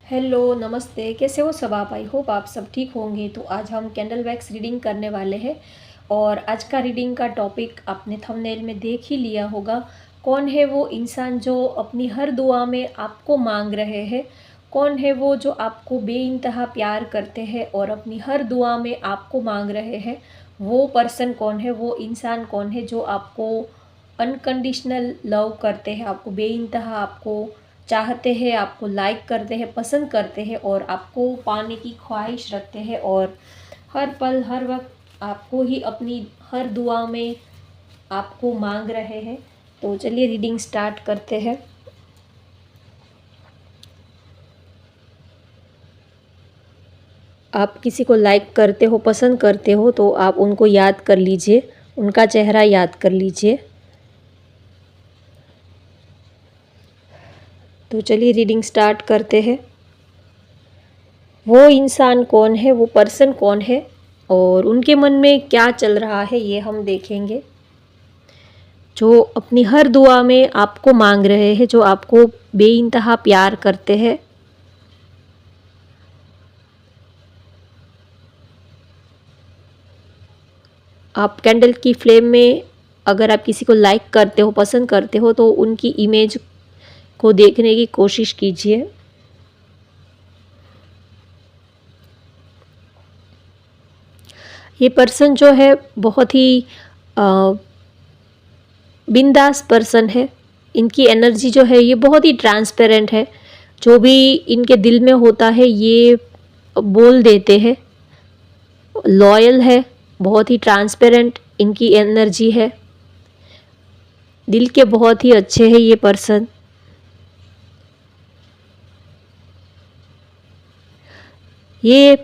Hello, नमस्ते। कैसे हो सब आप? आई होप आप सब ठीक होंगे। तो आज हम कैंडल वैक्स रीडिंग करने वाले हैं और आज का रीडिंग का टॉपिक आपने थंबनेल में देख ही लिया होगा। कौन है वो इंसान जो अपनी हर दुआ में आपको मांग रहे हैं? कौन है वो जो आपको बेइंतहा प्यार करते हैं और अपनी हर दुआ में आपको मांग रहे हैं? वो पर्सन कौन है? वो इंसान कौन है जो आपको अनकंडीशनल लव करते हैं, आपको बेइंतहा आपको चाहते हैं, आपको लाइक करते हैं, पसंद करते हैं और आपको पाने की ख्वाहिश रखते हैं और हर पल हर वक्त आपको ही अपनी हर दुआ में आपको मांग रहे हैं। तो चलिए रीडिंग स्टार्ट करते हैं। आप किसी को लाइक करते हो, पसंद करते हो तो आप उनको याद कर लीजिए, उनका चेहरा याद कर लीजिए। तो चलिए रीडिंग स्टार्ट करते हैं। वो इंसान कौन है, वो पर्सन कौन है और उनके मन में क्या चल रहा है ये हम देखेंगे। जो अपनी हर दुआ में आपको मांग रहे हैं, जो आपको बेइंतहा प्यार करते हैं। आप कैंडल की फ्लेम में अगर आप किसी को लाइक करते हो, पसंद करते हो तो उनकी इमेज को देखने की कोशिश कीजिए। ये पर्सन जो है बहुत ही बिंदास पर्सन है। इनकी एनर्जी जो है ये बहुत ही ट्रांसपेरेंट है। जो भी इनके दिल में होता है ये बोल देते हैं। लॉयल है, बहुत ही ट्रांसपेरेंट इनकी एनर्जी है। दिल के बहुत ही अच्छे हैं ये पर्सन। ये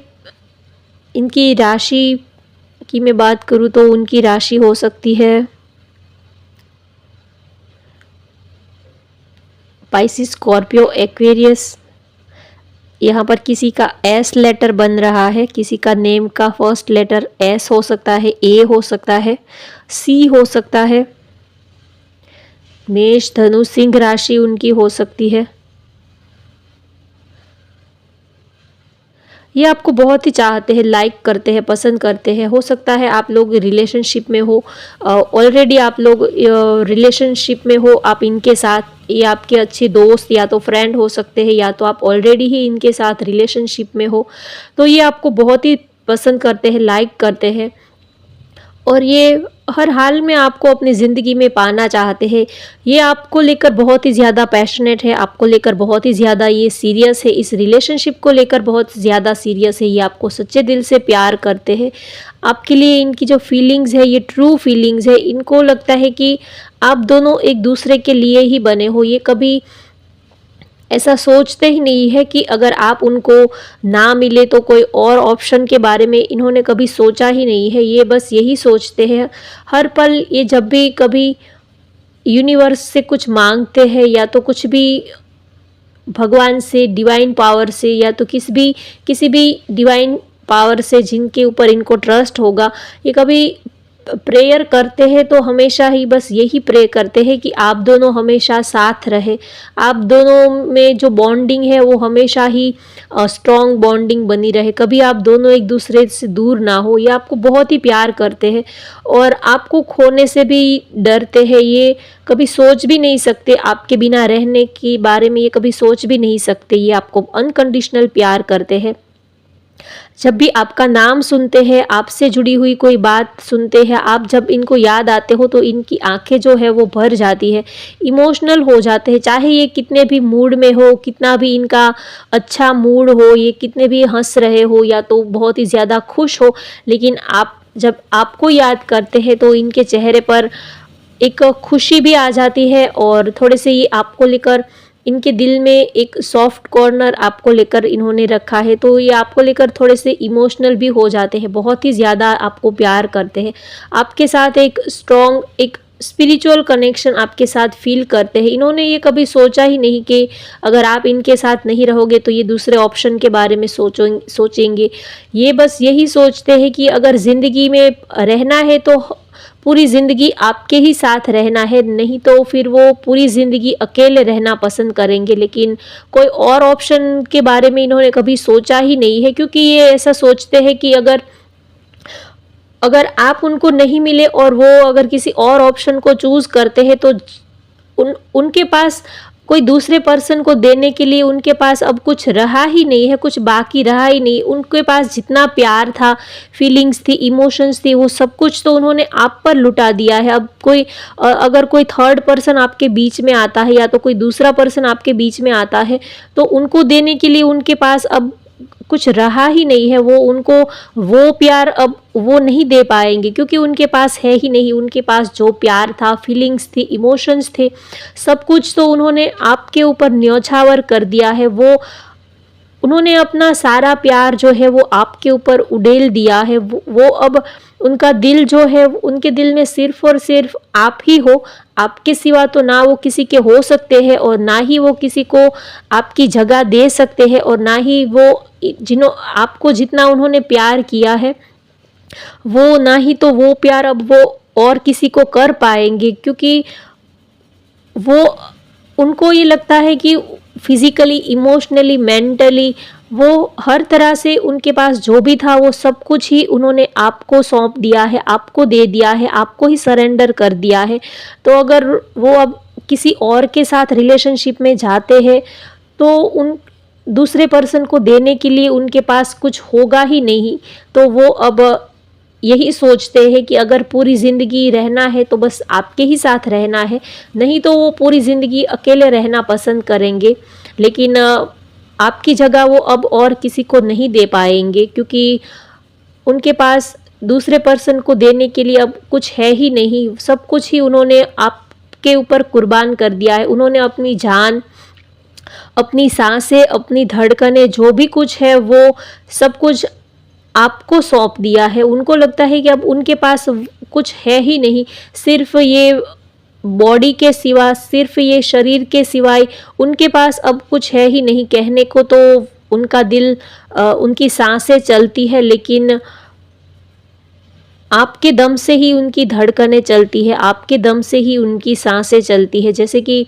इनकी राशि की मैं बात करूँ तो उनकी राशि हो सकती है पाइसिस, स्कॉर्पियो, एक्वेरियस। यहाँ पर किसी का एस लेटर बन रहा है, किसी का नेम का फर्स्ट लेटर एस हो सकता है, ए हो सकता है, सी हो सकता है। मेष, धनु, सिंह राशि उनकी हो सकती है। ये आपको बहुत ही चाहते हैं, लाइक करते हैं, पसंद करते हैं। हो सकता है आप लोग रिलेशनशिप में हो, ऑलरेडी आप लोग रिलेशनशिप में हो आप इनके साथ। ये आपके अच्छे दोस्त या तो फ्रेंड हो सकते हैं या तो आप ऑलरेडी ही इनके साथ रिलेशनशिप में हो। तो ये आपको बहुत ही पसंद करते हैं, लाइक करते हैं और ये हर हाल में आपको अपनी ज़िंदगी में पाना चाहते हैं। ये आपको लेकर बहुत ही ज़्यादा पैशनेट है, आपको लेकर बहुत ही ज़्यादा ये सीरियस है, इस रिलेशनशिप को लेकर बहुत ज़्यादा सीरियस है। ये आपको सच्चे दिल से प्यार करते हैं। आपके लिए इनकी जो फीलिंग्स है ये ट्रू फीलिंग्स है। इनको लगता है कि आप दोनों एक दूसरे के लिए ही बने हो। ये कभी ऐसा सोचते ही नहीं है कि अगर आप उनको ना मिले तो कोई और ऑप्शन के बारे में इन्होंने कभी सोचा ही नहीं है। ये बस यही सोचते हैं हर पल। ये जब भी कभी यूनिवर्स से कुछ मांगते हैं या तो कुछ भी भगवान से, डिवाइन पावर से या तो किसी भी डिवाइन पावर से जिनके ऊपर इनको ट्रस्ट होगा, ये कभी प्रेयर करते हैं तो हमेशा ही बस यही प्रे करते हैं कि आप दोनों हमेशा साथ रहे। आप दोनों में जो बॉन्डिंग है वो हमेशा ही स्ट्रॉन्ग बॉन्डिंग बनी रहे। कभी आप दोनों एक दूसरे से दूर ना हो। ये आपको बहुत ही प्यार करते हैं और आपको खोने से भी डरते हैं। ये कभी सोच भी नहीं सकते आपके बिना रहने के बारे में, ये कभी सोच भी नहीं सकते। ये आपको अनकंडीशनल प्यार करते हैं। जब भी आपका नाम सुनते हैं, आपसे जुड़ी हुई कोई बात सुनते हैं, आप जब इनको याद आते हो तो इनकी आंखें जो है वो भर जाती है, इमोशनल हो जाते हैं। चाहे ये कितने भी मूड में हो, कितना भी इनका अच्छा मूड हो, ये कितने भी हंस रहे हो या तो बहुत ही ज़्यादा खुश हो, लेकिन आप जब आपको याद करते हैं तो इनके चेहरे पर एक खुशी भी आ जाती है और थोड़े से ये आपको लेकर, इनके दिल में एक सॉफ्ट कॉर्नर आपको लेकर इन्होंने रखा है। तो ये आपको लेकर थोड़े से इमोशनल भी हो जाते हैं, बहुत ही ज़्यादा आपको प्यार करते हैं। आपके साथ एक स्ट्रॉन्ग, एक स्पिरिचुअल कनेक्शन आपके साथ फील करते हैं। इन्होंने ये कभी सोचा ही नहीं कि अगर आप इनके साथ नहीं रहोगे तो ये दूसरे ऑप्शन के बारे में सोचेंगे। ये बस यही सोचते हैं कि अगर ज़िंदगी में रहना है तो पूरी ज़िंदगी आपके ही साथ रहना है, नहीं तो फिर वो पूरी ज़िंदगी अकेले रहना पसंद करेंगे। लेकिन कोई और ऑप्शन के बारे में इन्होंने कभी सोचा ही नहीं है, क्योंकि ये ऐसा सोचते हैं कि अगर अगर आप उनको नहीं मिले और वो अगर किसी और ऑप्शन को चूज़ करते हैं तो उनके पास कोई दूसरे पर्सन को देने के लिए उनके पास अब कुछ रहा ही नहीं है, कुछ बाकी रहा ही नहीं। उनके पास जितना प्यार था, फीलिंग्स थी, इमोशंस थी, वो सब कुछ तो उन्होंने आप पर लुटा दिया है। अब कोई अगर कोई थर्ड पर्सन आपके बीच में आता है या तो कोई दूसरा पर्सन आपके बीच में आता है, तो उनको देने के लिए उनके पास अब कुछ रहा ही नहीं है। वो उनको वो प्यार अब वो नहीं दे पाएंगे, क्योंकि उनके पास है ही नहीं। उनके पास जो प्यार था, फीलिंग्स थी, इमोशंस थे, सब कुछ तो उन्होंने आपके ऊपर न्योछावर कर दिया है। वो उन्होंने अपना सारा प्यार जो है वो आपके ऊपर उड़ेल दिया है। वो अब उनका दिल जो है, उनके दिल में सिर्फ और सिर्फ आप ही हो। आपके सिवा तो ना वो किसी के हो सकते हैं और ना ही वो किसी को आपकी जगह दे सकते हैं, और ना ही वो आपको जितना उन्होंने प्यार किया है, वो ना ही तो वो प्यार अब वो और किसी को कर पाएंगे। क्योंकि वो उनको ये लगता है कि फिज़िकली, इमोशनली, मेंटली वो हर तरह से उनके पास जो भी था वो सब कुछ ही उन्होंने आपको सौंप दिया है, आपको दे दिया है, आपको ही सरेंडर कर दिया है। तो अगर वो अब किसी और के साथ रिलेशनशिप में जाते हैं तो उन दूसरे पर्सन को देने के लिए उनके पास कुछ होगा ही नहीं। तो वो अब यही सोचते हैं कि अगर पूरी ज़िंदगी रहना है तो बस आपके ही साथ रहना है, नहीं तो वो पूरी ज़िंदगी अकेले रहना पसंद करेंगे। लेकिन आपकी जगह वो अब और किसी को नहीं दे पाएंगे, क्योंकि उनके पास दूसरे पर्सन को देने के लिए अब कुछ है ही नहीं। सब कुछ ही उन्होंने आपके ऊपर कुर्बान कर दिया है। उन्होंने अपनी जान, अपनी सांसें, अपनी धड़कनें, जो भी कुछ है वो सब कुछ आपको सौंप दिया है। उनको लगता है कि अब उनके पास कुछ है ही नहीं, सिर्फ ये बॉडी के सिवा, सिर्फ ये शरीर के सिवाय उनके पास अब कुछ है ही नहीं। कहने को तो उनका दिल, उनकी सांसें चलती है, लेकिन आपके दम से ही उनकी धड़कनें चलती है, आपके दम से ही उनकी सांसें चलती है। जैसे कि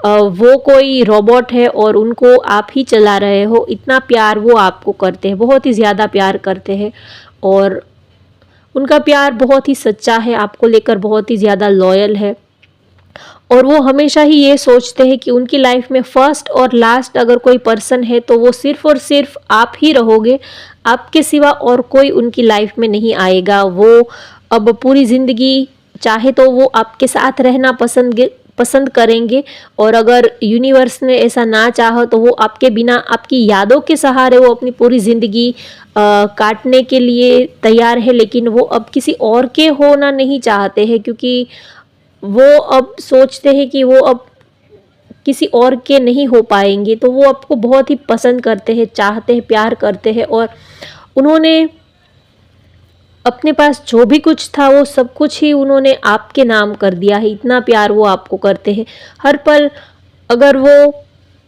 वो कोई रोबोट है और उनको आप ही चला रहे हो। इतना प्यार वो आपको करते हैं, बहुत ही ज़्यादा प्यार करते हैं, और उनका प्यार बहुत ही सच्चा है, आपको लेकर बहुत ही ज़्यादा लॉयल है। और वो हमेशा ही ये सोचते हैं कि उनकी लाइफ में फर्स्ट और लास्ट अगर कोई पर्सन है तो वो सिर्फ और सिर्फ आप ही रहोगे, आपके सिवा और कोई उनकी लाइफ में नहीं आएगा। वो अब पूरी ज़िंदगी चाहे तो वो आपके साथ रहना पसंद करेंगे, और अगर यूनिवर्स ने ऐसा ना चाहा तो वो आपके बिना, आपकी यादों के सहारे वो अपनी पूरी ज़िंदगी काटने के लिए तैयार है। लेकिन वो अब किसी और के होना नहीं चाहते हैं, क्योंकि वो अब सोचते हैं कि वो अब किसी और के नहीं हो पाएंगे। तो वो आपको बहुत ही पसंद करते हैं, चाहते हैं, प्यार करते हैं, और उन्होंने अपने पास जो भी कुछ था वो सब कुछ ही उन्होंने आपके नाम कर दिया है। इतना प्यार वो आपको करते हैं। हर पल अगर वो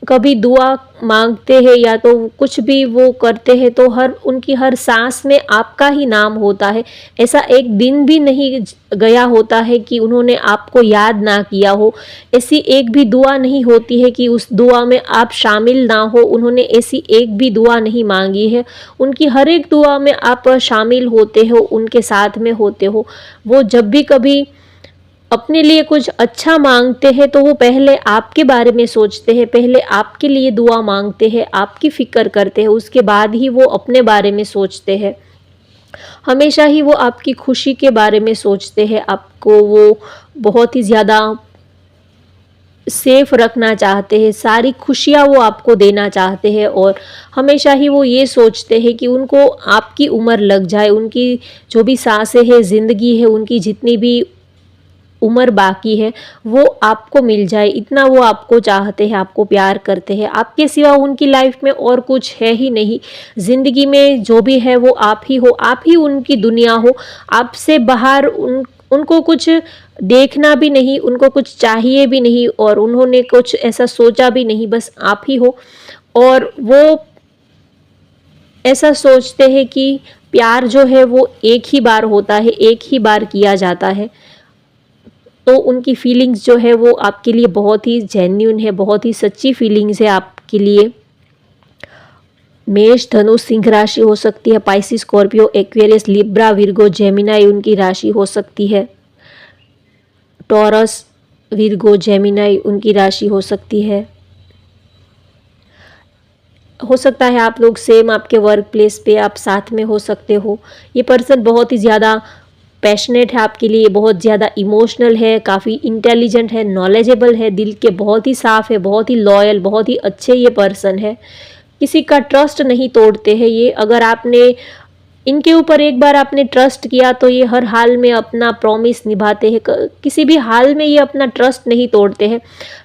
कभी दुआ मांगते हैं या तो कुछ भी वो करते हैं तो उनकी हर सांस में आपका ही नाम होता है। ऐसा एक दिन भी नहीं गया होता है कि उन्होंने आपको याद ना किया हो। ऐसी एक भी दुआ नहीं होती है कि उस दुआ में आप शामिल ना हो। उन्होंने ऐसी एक भी दुआ नहीं मांगी है। उनकी हर एक दुआ में आप शामिल होते हो, उनके साथ में होते हो। वो जब भी कभी अपने लिए कुछ अच्छा मांगते हैं तो वो पहले आपके बारे में सोचते हैं, पहले आपके लिए दुआ मांगते हैं, आपकी फ़िक्र करते हैं, उसके बाद ही वो अपने बारे में सोचते हैं। हमेशा ही वो आपकी खुशी के बारे में सोचते हैं। आपको वो बहुत ही ज़्यादा सेफ रखना चाहते हैं, सारी खुशियाँ वो आपको देना चाहते हैं, और हमेशा ही वो ये सोचते हैं कि उनको आपकी उम्र लग जाए, उनकी जो भी सांसें हैं, ज़िंदगी है, उनकी जितनी भी उम्र बाकी है वो आपको मिल जाए। इतना वो आपको चाहते हैं, आपको प्यार करते हैं। आपके सिवा उनकी लाइफ में और कुछ है ही नहीं। ज़िंदगी में जो भी है वो आप ही हो, आप ही उनकी दुनिया हो। आपसे बाहर उनको कुछ देखना भी नहीं, उनको कुछ चाहिए भी नहीं, और उन्होंने कुछ ऐसा सोचा भी नहीं, बस आप ही हो। और वो ऐसा सोचते हैं कि प्यार जो है वो एक ही बार होता है, एक ही बार किया जाता है। तो उनकी फीलिंग्स जो है वो आपके लिए बहुत ही जेन्युइन है, बहुत ही सच्ची फीलिंग्स है आपके लिए। मेष, धनु, सिंह राशि हो सकती है, Pisces, Scorpio, Aquarius, Libra, Virgo, Gemini उनकी राशि हो सकती है, टॉरस, विर्गो, जेमिनाई उनकी राशि हो सकती है। हो सकता है आप लोग सेम आपके वर्क प्लेस पे आप साथ में हो सकते हो। ये पर्सन बहुत ही ज़्यादा पैशनेट है आपके लिए, बहुत ज़्यादा इमोशनल है, काफ़ी इंटेलिजेंट है, नॉलेजेबल है, दिल के बहुत ही साफ़ है, बहुत ही लॉयल, बहुत ही अच्छे ये पर्सन है। किसी का ट्रस्ट नहीं तोड़ते हैं ये। अगर आपने इनके ऊपर एक बार आपने ट्रस्ट किया तो ये हर हाल में अपना प्रॉमिस निभाते हैं, किसी भी हाल में ये अपना ट्रस्ट नहीं तोड़ते हैं।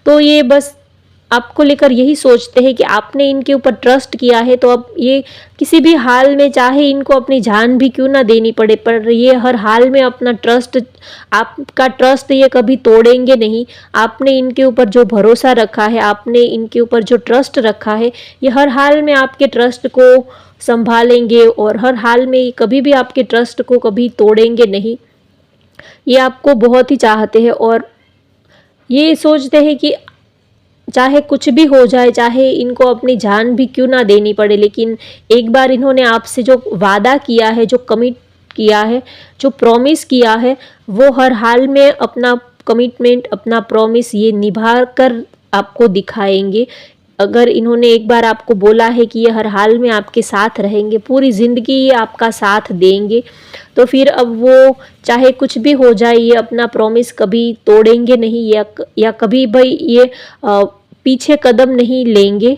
तो ये बस आपको लेकर यही सोचते हैं कि आपने इनके ऊपर ट्रस्ट किया है तो अब ये किसी भी हाल में, चाहे इनको अपनी जान भी क्यों ना देनी पड़े, पर ये हर हाल में अपना ट्रस्ट, आपका ट्रस्ट ये कभी तोड़ेंगे नहीं। आपने इनके ऊपर जो भरोसा रखा है, आपने इनके ऊपर जो ट्रस्ट रखा है, ये हर हाल में आपके ट्रस्ट को संभालेंगे और हर हाल में कभी भी आपके ट्रस्ट को कभी तोड़ेंगे नहीं। ये आपको बहुत ही चाहते हैं और ये सोचते हैं कि चाहे कुछ भी हो जाए, चाहे इनको अपनी जान भी क्यों ना देनी पड़े, लेकिन एक बार इन्होंने आपसे जो वादा किया है, जो कमिट किया है, जो प्रॉमिस किया है, वो हर हाल में अपना कमिटमेंट, अपना प्रॉमिस ये निभा कर आपको दिखाएंगे। अगर इन्होंने एक बार आपको बोला है कि ये हर हाल में आपके साथ रहेंगे, पूरी ज़िंदगी ये आपका साथ देंगे, तो फिर अब वो चाहे कुछ भी हो जाए, ये अपना प्रॉमिस कभी तोड़ेंगे नहीं, या कभी भाई ये पीछे कदम नहीं लेंगे,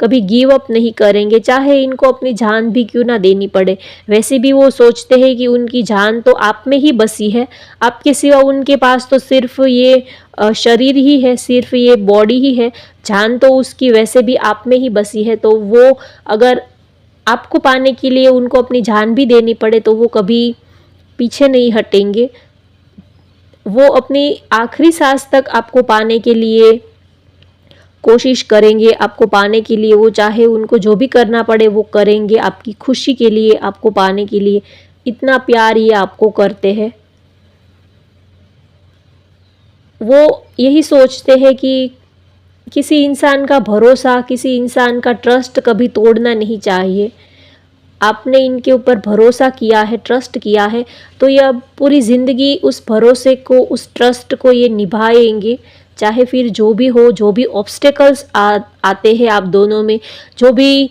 कभी गिव अप नहीं करेंगे, चाहे इनको अपनी जान भी क्यों ना देनी पड़े। वैसे भी वो सोचते हैं कि उनकी जान तो आप में ही बसी है, आपके सिवा उनके पास तो सिर्फ ये शरीर ही है, सिर्फ ये बॉडी ही है, जान तो उसकी वैसे भी आप में ही बसी है। तो वो अगर आपको पाने के लिए उनको अपनी जान भी देनी पड़े तो वो कभी पीछे नहीं हटेंगे। वो अपनी आखिरी सांस तक आपको पाने के लिए कोशिश करेंगे, आपको पाने के लिए वो चाहे उनको जो भी करना पड़े वो करेंगे, आपकी खुशी के लिए, आपको पाने के लिए। इतना प्यार ये आपको करते हैं। वो यही सोचते हैं कि किसी इंसान का भरोसा, किसी इंसान का ट्रस्ट कभी तोड़ना नहीं चाहिए। आपने इनके ऊपर भरोसा किया है, ट्रस्ट किया है, तो ये अब पूरी ज़िंदगी उस भरोसे को, उस ट्रस्ट को ये निभाएंगे, चाहे फिर जो भी हो, जो भी ऑब्स्टेकल्स आते हैं आप दोनों में, जो भी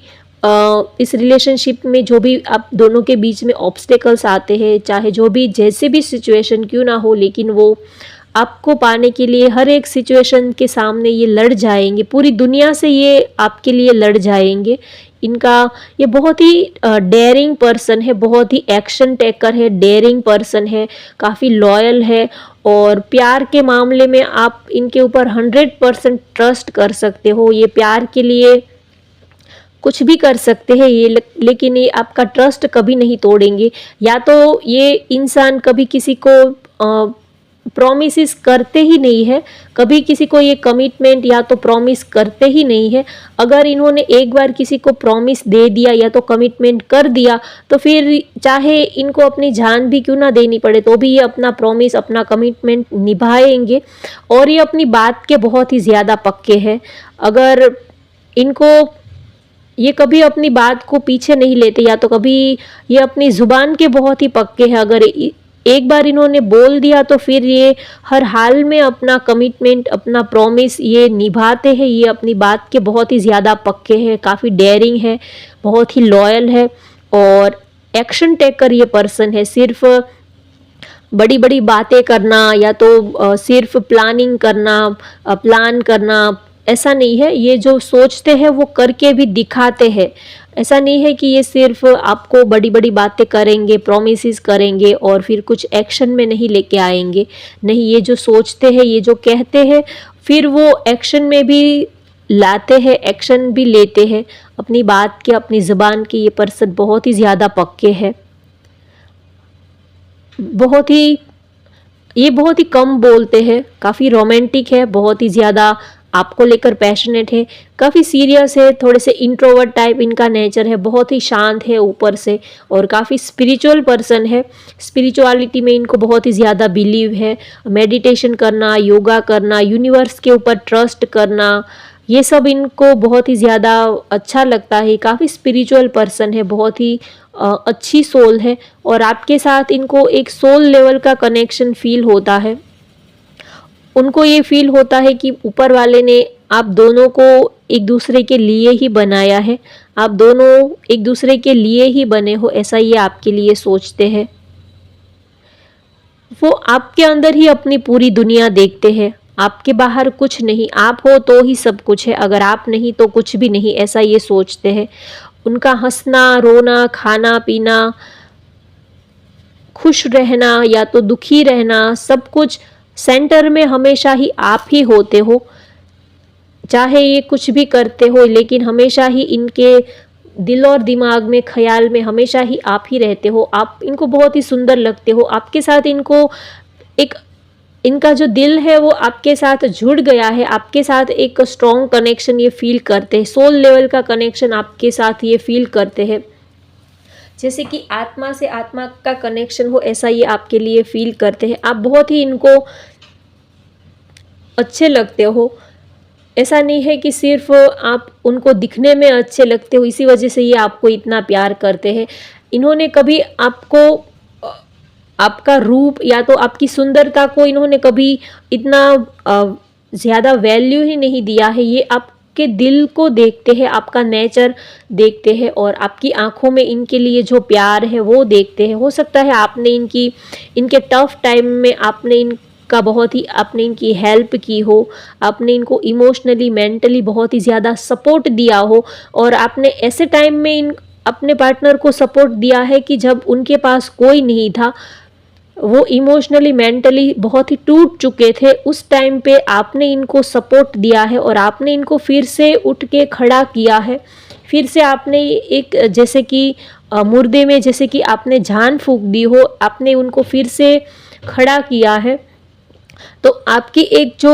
इस रिलेशनशिप में जो भी आप दोनों के बीच में ऑब्स्टेकल्स आते हैं, चाहे जो भी जैसे भी सिचुएशन क्यों ना हो, लेकिन वो आपको पाने के लिए हर एक सिचुएशन के सामने ये लड़ जाएंगे, पूरी दुनिया से ये आपके लिए लड़ जाएंगे। इनका ये बहुत ही डेयरिंग पर्सन है, बहुत ही एक्शन टेकर है, डेयरिंग पर्सन है, काफ़ी लॉयल है और प्यार के मामले में आप इनके ऊपर 100% ट्रस्ट कर सकते हो। ये प्यार के लिए कुछ भी कर सकते हैं ये, लेकिन ये आपका ट्रस्ट कभी नहीं तोड़ेंगे। या तो ये इंसान कभी किसी को प्रॉमिसेस करते ही नहीं है, कभी किसी को ये कमिटमेंट या तो प्रॉमिस करते ही नहीं है। अगर इन्होंने एक बार किसी को प्रॉमिस दे दिया या तो कमिटमेंट कर दिया, तो फिर चाहे इनको अपनी जान भी क्यों ना देनी पड़े तो भी ये अपना प्रॉमिस, अपना कमिटमेंट निभाएंगे। और ये अपनी बात के बहुत ही ज़्यादा पक्के हैं। अगर इनको ये कभी अपनी बात को पीछे नहीं लेते, या तो कभी ये अपनी ज़ुबान के बहुत ही पक्के हैं। अगर एक बार इन्होंने बोल दिया तो फिर ये हर हाल में अपना कमिटमेंट, अपना प्रॉमिस ये निभाते हैं। ये अपनी बात के बहुत ही ज़्यादा पक्के हैं, काफ़ी डेयरिंग है, बहुत ही लॉयल है और एक्शन टेकर ये पर्सन है। सिर्फ बड़ी बड़ी बातें करना या तो सिर्फ प्लानिंग करना, प्लान करना, ऐसा नहीं है। ये जो सोचते हैं वो करके भी दिखाते हैं। ऐसा नहीं है कि ये सिर्फ आपको बड़ी बड़ी बातें करेंगे, प्रॉमिसेस करेंगे और फिर कुछ एक्शन में नहीं लेके आएंगे। नहीं, ये जो सोचते हैं, ये जो कहते हैं, फिर वो एक्शन में भी लाते हैं, एक्शन भी लेते हैं। अपनी बात के, अपनी ज़ुबान के ये पर्सन बहुत ही ज़्यादा पक्के हैं। ये बहुत ही कम बोलते हैं, काफ़ी रोमांटिक है, बहुत ही ज़्यादा आपको लेकर पैशनेट है, काफ़ी सीरियस है, थोड़े से इंट्रोवर्ट टाइप इनका नेचर है, बहुत ही शांत है ऊपर से और काफ़ी स्पिरिचुअल पर्सन है। स्पिरिचुअलिटी में इनको बहुत ही ज़्यादा बिलीव है। मेडिटेशन करना, योगा करना, यूनिवर्स के ऊपर ट्रस्ट करना, ये सब इनको बहुत ही ज़्यादा अच्छा लगता है। काफ़ी स्पिरिचुअल पर्सन है, बहुत ही अच्छी सोल है और आपके साथ इनको एक सोल लेवल का कनेक्शन फील होता है। उनको ये फील होता है कि ऊपर वाले ने आप दोनों को एक दूसरे के लिए ही बनाया है, आप दोनों एक दूसरे के लिए ही बने हो, ऐसा ये आपके लिए सोचते हैं। वो आपके अंदर ही अपनी पूरी दुनिया देखते हैं, आपके बाहर कुछ नहीं। आप हो तो ही सब कुछ है, अगर आप नहीं तो कुछ भी नहीं, ऐसा ये सोचते हैं। उनका हंसना, रोना, खाना पीना, खुश रहना या तो दुखी रहना, सब कुछ सेंटर में हमेशा ही आप ही होते हो। चाहे ये कुछ भी करते हो, लेकिन हमेशा ही इनके दिल और दिमाग में, ख्याल में हमेशा ही आप ही रहते हो। आप इनको बहुत ही सुंदर लगते हो। आपके साथ इनको एक, इनका जो दिल है वो आपके साथ जुड़ गया है, आपके साथ एक स्ट्रॉन्ग कनेक्शन ये फील करते हैं, सोल लेवल का कनेक्शन आपके साथ ये फील करते हैं। जैसे कि आत्मा से आत्मा का कनेक्शन हो, ऐसा ये आपके लिए फील करते हैं। आप बहुत ही इनको अच्छे लगते हो। ऐसा नहीं है कि सिर्फ आप उनको दिखने में अच्छे लगते हो, इसी वजह से ये आपको इतना प्यार करते हैं। इन्होंने कभी आपको आपका रूप या तो आपकी सुंदरता को इन्होंने कभी इतना ज़्यादा वैल्यू ही नहीं दिया है। ये आपके दिल को देखते हैं, आपका नेचर देखते हैं और आपकी आंखों में इनके लिए जो प्यार है वो देखते हैं। हो सकता है आपने इनके टफ टाइम में आपने आपने इनकी हेल्प की हो, आपने इनको इमोशनली, मेंटली बहुत ही ज़्यादा सपोर्ट दिया हो और आपने ऐसे टाइम में अपने पार्टनर को सपोर्ट दिया है कि जब उनके पास कोई नहीं था, वो इमोशनली, मेंटली बहुत ही टूट चुके थे। उस टाइम पे आपने इनको सपोर्ट दिया है और आपने इनको फिर से उठ के खड़ा किया है। फिर से आपने एक, जैसे कि मुर्दे में जैसे कि आपने जान फूंक दी हो, आपने उनको फिर से खड़ा किया है। तो आपकी एक जो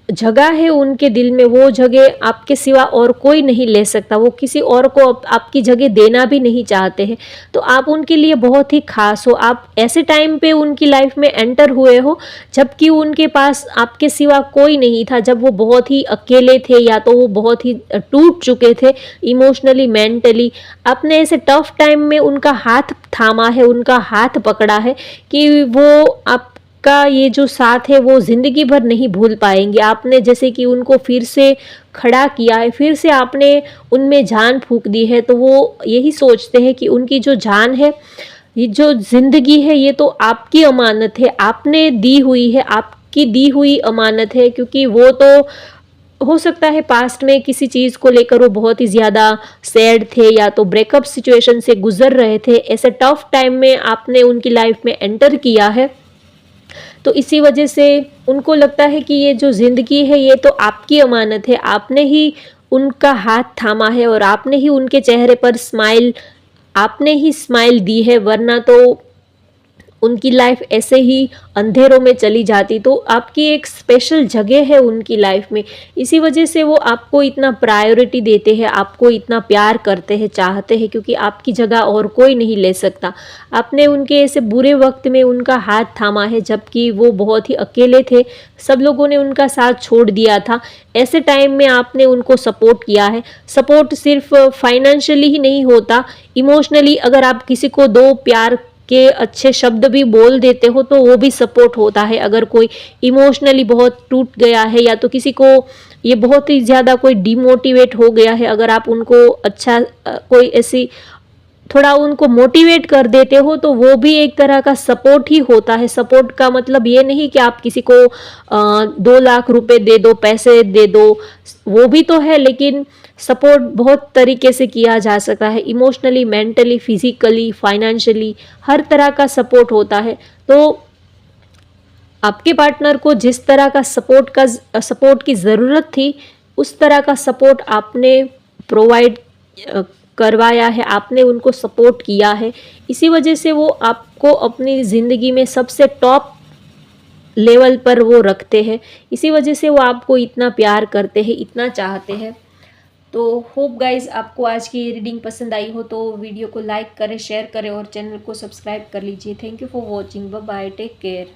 जगह है उनके दिल में, वो जगह आपके सिवा और कोई नहीं ले सकता। वो किसी और को आपकी जगह देना भी नहीं चाहते हैं। तो आप उनके लिए बहुत ही खास हो। आप ऐसे टाइम पे उनकी लाइफ में एंटर हुए हो जबकि उनके पास आपके सिवा कोई नहीं था, जब वो बहुत ही अकेले थे या तो वो बहुत ही टूट चुके थे इमोशनली, मेंटली। आपने ऐसे टफ टाइम में उनका हाथ थामा है, उनका हाथ पकड़ा है कि वो आप का ये जो साथ है वो ज़िंदगी भर नहीं भूल पाएंगे। आपने जैसे कि उनको फिर से खड़ा किया है, फिर से आपने उनमें जान फूंक दी है। तो वो यही सोचते हैं कि उनकी जो जान है, ये जो ज़िंदगी है, ये तो आपकी अमानत है, आपने दी हुई है, आपकी दी हुई अमानत है। क्योंकि वो तो हो सकता है पास्ट में किसी चीज़ को लेकर वो बहुत ही ज़्यादा सैड थे या तो ब्रेकअप सिचुएशन से गुजर रहे थे। ऐसे टफ टाइम में आपने उनकी लाइफ में एंटर किया है, तो इसी वजह से उनको लगता है कि ये जो ज़िंदगी है ये तो आपकी अमानत है। आपने ही उनका हाथ थामा है और आपने ही उनके चेहरे पर आपने ही स्माइल दी है, वरना तो उनकी लाइफ ऐसे ही अंधेरों में चली जाती। तो आपकी एक स्पेशल जगह है उनकी लाइफ में, इसी वजह से वो आपको इतना प्रायोरिटी देते हैं, आपको इतना प्यार करते हैं, चाहते हैं, क्योंकि आपकी जगह और कोई नहीं ले सकता। आपने उनके ऐसे बुरे वक्त में उनका हाथ थामा है जबकि वो बहुत ही अकेले थे, सब लोगों ने उनका साथ छोड़ दिया था। ऐसे टाइम में आपने उनको सपोर्ट किया है। सपोर्ट सिर्फ फाइनेंशियली ही नहीं होता, इमोशनली अगर आप किसी को दो प्यार के अच्छे शब्द भी बोल देते हो तो वो भी सपोर्ट होता है। अगर कोई इमोशनली बहुत टूट गया है या तो किसी को ये बहुत ही ज़्यादा कोई डिमोटिवेट हो गया है, अगर आप उनको अच्छा कोई ऐसी थोड़ा उनको मोटिवेट कर देते हो तो वो भी एक तरह का सपोर्ट ही होता है। सपोर्ट का मतलब ये नहीं कि आप किसी को 2 लाख रुपए दे दो, पैसे दे दो, वो भी तो है, लेकिन सपोर्ट बहुत तरीके से किया जा सकता है। इमोशनली, मेंटली, फिजिकली, फाइनेंशियली, हर तरह का सपोर्ट होता है। तो आपके पार्टनर को जिस तरह का सपोर्ट की ज़रूरत थी, उस तरह का सपोर्ट आपने प्रोवाइड करवाया है, आपने उनको सपोर्ट किया है। इसी वजह से वो आपको अपनी ज़िंदगी में सबसे टॉप लेवल पर वो रखते हैं, इसी वजह से वो आपको इतना प्यार करते हैं, इतना चाहते हैं। तो होप गाइस आपको आज की ये रीडिंग पसंद आई हो तो वीडियो को लाइक करें, शेयर करें और चैनल को सब्सक्राइब कर लीजिए। Thank you for watching, bye bye, take care.